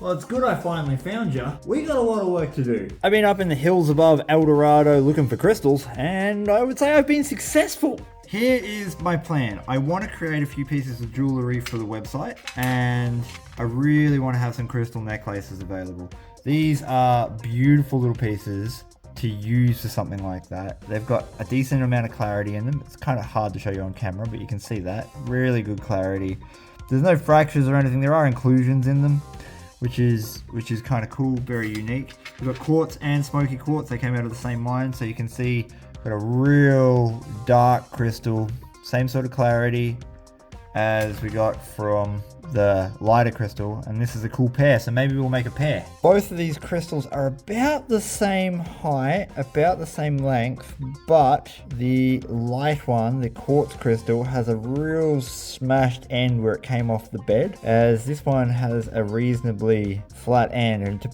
Well, it's good I finally found you. We got a lot of work to do. I've been up in the hills above El Dorado looking for crystals, and I would say I've been successful. Here is my plan. I want to create a few pieces of jewelry for the website, and I really want to have some crystal necklaces available. These are beautiful little pieces to use for something like that. They've got a decent amount of clarity in them. It's kind of hard to show you on camera, but you can see that. Really good clarity. There's no fractures or anything. There are inclusions in them, which is kind of cool, very unique. We've got Quartz and Smokey Quartz. They came out of the same mine, so you can see got a real dark crystal, same sort of clarity as we got from the lighter crystal, and this is a cool pair, so maybe we'll make a pair. Both of these crystals are about the same height, about the same length, but the light one, the quartz crystal, has a real smashed end where it came off the bed, as this one has a reasonably flat end. And to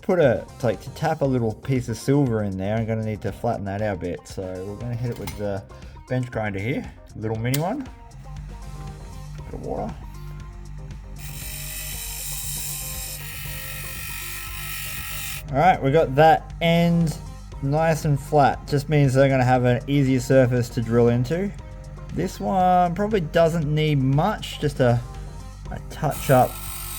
tap a little piece of silver in there, I'm going to need to flatten that out a bit. So we're going to hit it with the bench grinder here, little mini one. Bit of water. Alright, we got that end nice and flat. Just means they're going to have an easier surface to drill into. This one probably doesn't need much, just a touch up,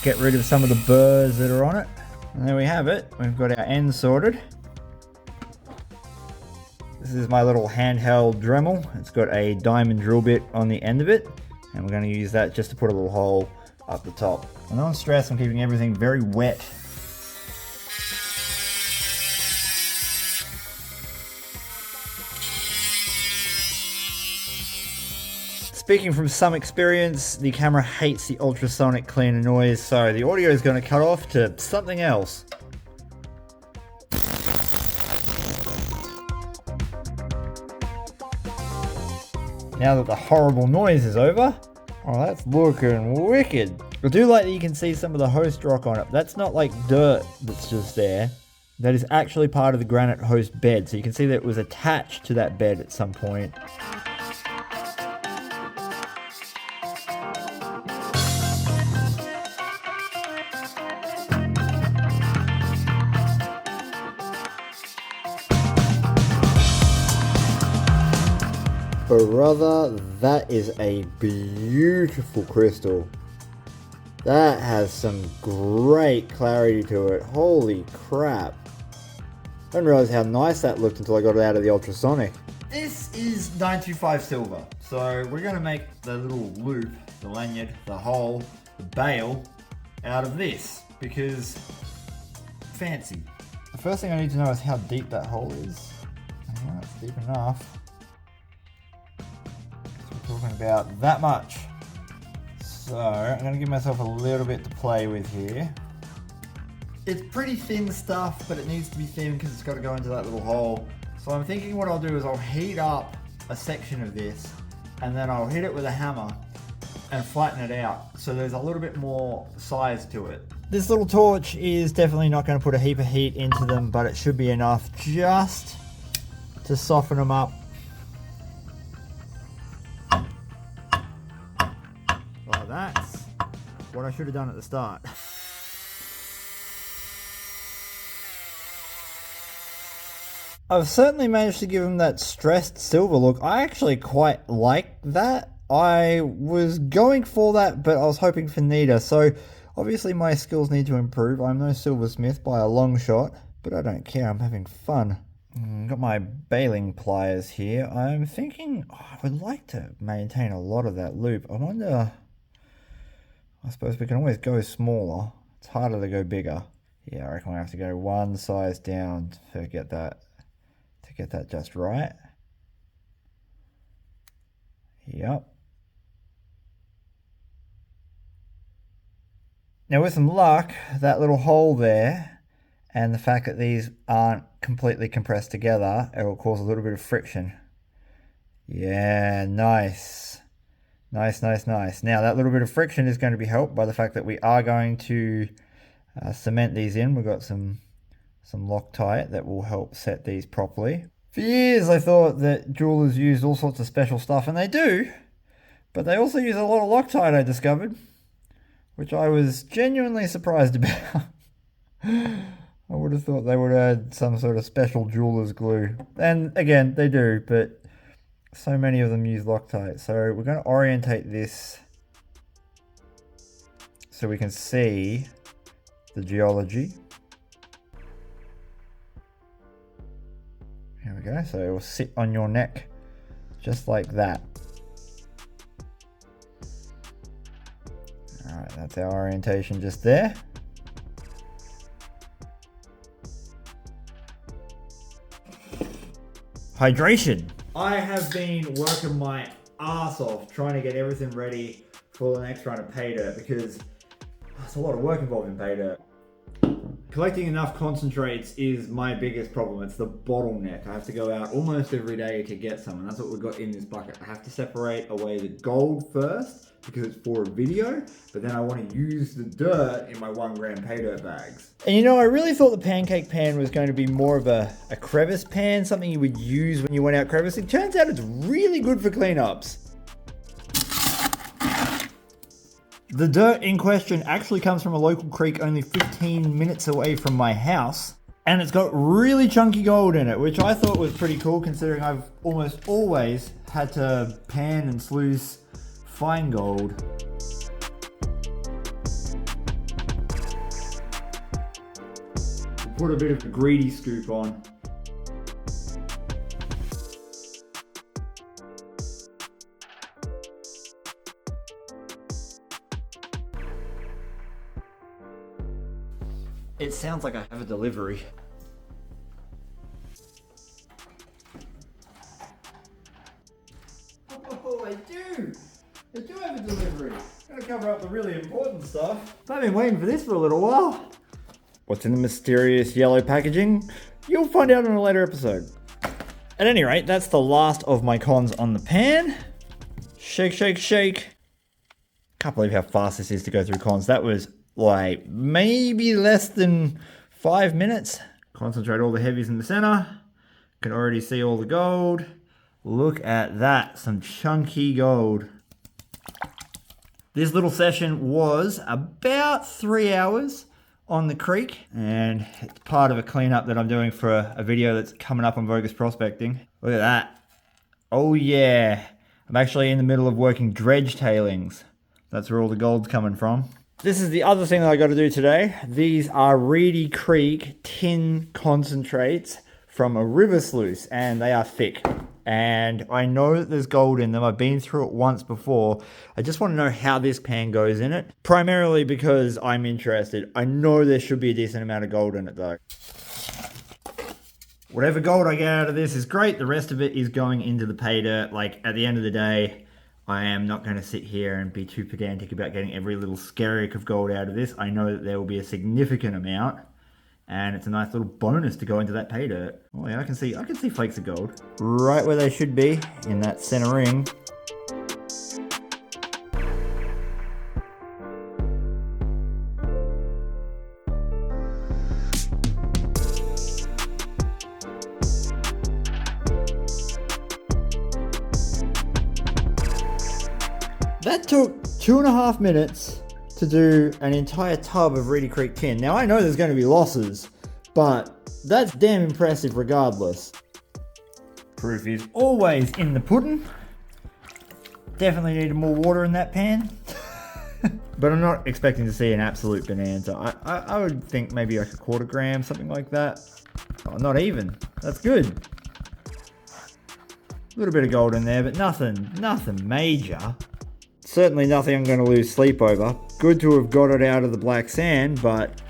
get rid of some of the burrs that are on it. And there we have it. We've got our end sorted. This is my little handheld Dremel. It's got a diamond drill bit on the end of it, and we're going to use that just to put a little hole up the top. And don't stress, I'm keeping everything very wet. Speaking from some experience, the camera hates the ultrasonic cleaner noise, so the audio is going to cut off to something else. Now that the horrible noise is over, oh, that's looking wicked. I do like that you can see some of the host rock on it. That's not like dirt that's just there. That is actually part of the granite host bed, so you can see that it was attached to that bed at some point. Brother, that is a beautiful crystal. That has some great clarity to it. Holy crap. I didn't realize how nice that looked until I got it out of the ultrasonic. This is 925 silver. So we're going to make the little loop, the lanyard, the hole, the bail out of this, because fancy. The first thing I need to know is how deep that hole is. Yeah, it's deep enough. Talking about that much. So I'm going to give myself a little bit to play with here. It's pretty thin stuff, but it needs to be thin because it's got to go into that little hole. So I'm thinking what I'll do is I'll heat up a section of this, and then I'll hit it with a hammer and flatten it out so there's a little bit more size to it. This little torch is definitely not going to put a heap of heat into them, but it should be enough just to soften them up. That's what I should have done at the start. I've certainly managed to give them that stressed silver look. I actually quite like that. I was going for that, but I was hoping for neater. So obviously my skills need to improve. I'm no silversmith by a long shot, but I don't care. I'm having fun. Got my baling pliers here. I'm thinking I would like to maintain a lot of that loop. I wonder... I suppose we can always go smaller. It's harder to go bigger. Yeah, I reckon we have to go one size down to get that just right. Yep. Now with some luck, that little hole there and the fact that these aren't completely compressed together, it will cause a little bit of friction. Yeah, nice. Nice. Now that little bit of friction is going to be helped by the fact that we are going to cement these in. We've got some Loctite that will help set these properly. For years I thought that jewelers used all sorts of special stuff, and they do, but they also use a lot of Loctite, I discovered, which I was genuinely surprised about. I would have thought they would add some sort of special jeweler's glue. And again, they do, but so many of them use Loctite. So we're going to orientate this so we can see the geology. Here we go. So it will sit on your neck just like that. All right, that's our orientation just there. Hydration. I have been working my ass off trying to get everything ready for the next run of pay dirt because there's a lot of work involved in pay dirt. Collecting enough concentrates is my biggest problem. It's the bottleneck. I have to go out almost every day to get some, and that's what we've got in this bucket. I have to separate away the gold first because it's for a video, but then I want to use the dirt in my 1 gram pay dirt bags. And you know, I really thought the pancake pan was going to be more of a crevice pan, something you would use when you went out crevice. It turns out it's really good for cleanups. The dirt in question actually comes from a local creek only 15 minutes away from my house. And it's got really chunky gold in it, which I thought was pretty cool considering I've almost always had to pan and sluice fine gold. We'll put a bit of a greedy scoop on. It sounds like I have a delivery. Oh, I do! I do have a delivery. Gotta cover up the really important stuff. I've been waiting for this for a little while. What's in the mysterious yellow packaging? You'll find out in a later episode. At any rate, that's the last of my cons on the pan. Shake, shake, shake. Can't believe how fast this is to go through cons. That was like maybe less than 5 minutes. Concentrate all the heavies in the center. Can already see all the gold. Look at that, some chunky gold. This little session was about 3 hours on the creek, and it's part of a cleanup that I'm doing for a video that's coming up on Bogus Prospecting. Look at that. Oh yeah. I'm actually in the middle of working dredge tailings. That's where all the gold's coming from. This is the other thing that I got to do today. These are Reedy Creek tin concentrates from a river sluice, and they are thick. And I know that there's gold in them. I've been through it once before. I just want to know how this pan goes in it. Primarily because I'm interested. I know there should be a decent amount of gold in it though. Whatever gold I get out of this is great. The rest of it is going into the pay dirt. Like at the end of the day, I am not going to sit here and be too pedantic about getting every little skerrick of gold out of this. I know that there will be a significant amount, and it's a nice little bonus to go into that pay dirt. Oh yeah, I can see flakes of gold right where they should be in that center ring. That took 2.5 minutes to do an entire tub of Reedy Creek tin. Now I know there's going to be losses, but that's damn impressive regardless. Proof is always in the pudding. Definitely needed more water in that pan. But I'm not expecting to see an absolute bonanza. I would think maybe like a 1/4 gram, something like that. Oh, not even. That's good. A little bit of gold in there, but nothing major. Certainly nothing I'm going to lose sleep over. Good to have got it out of the black sand, but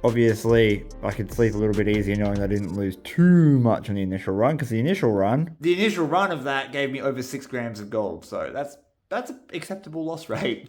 obviously I could sleep a little bit easier knowing that I didn't lose too much on the initial run, because the initial run of that gave me over 6 grams of gold, so that's an acceptable loss rate.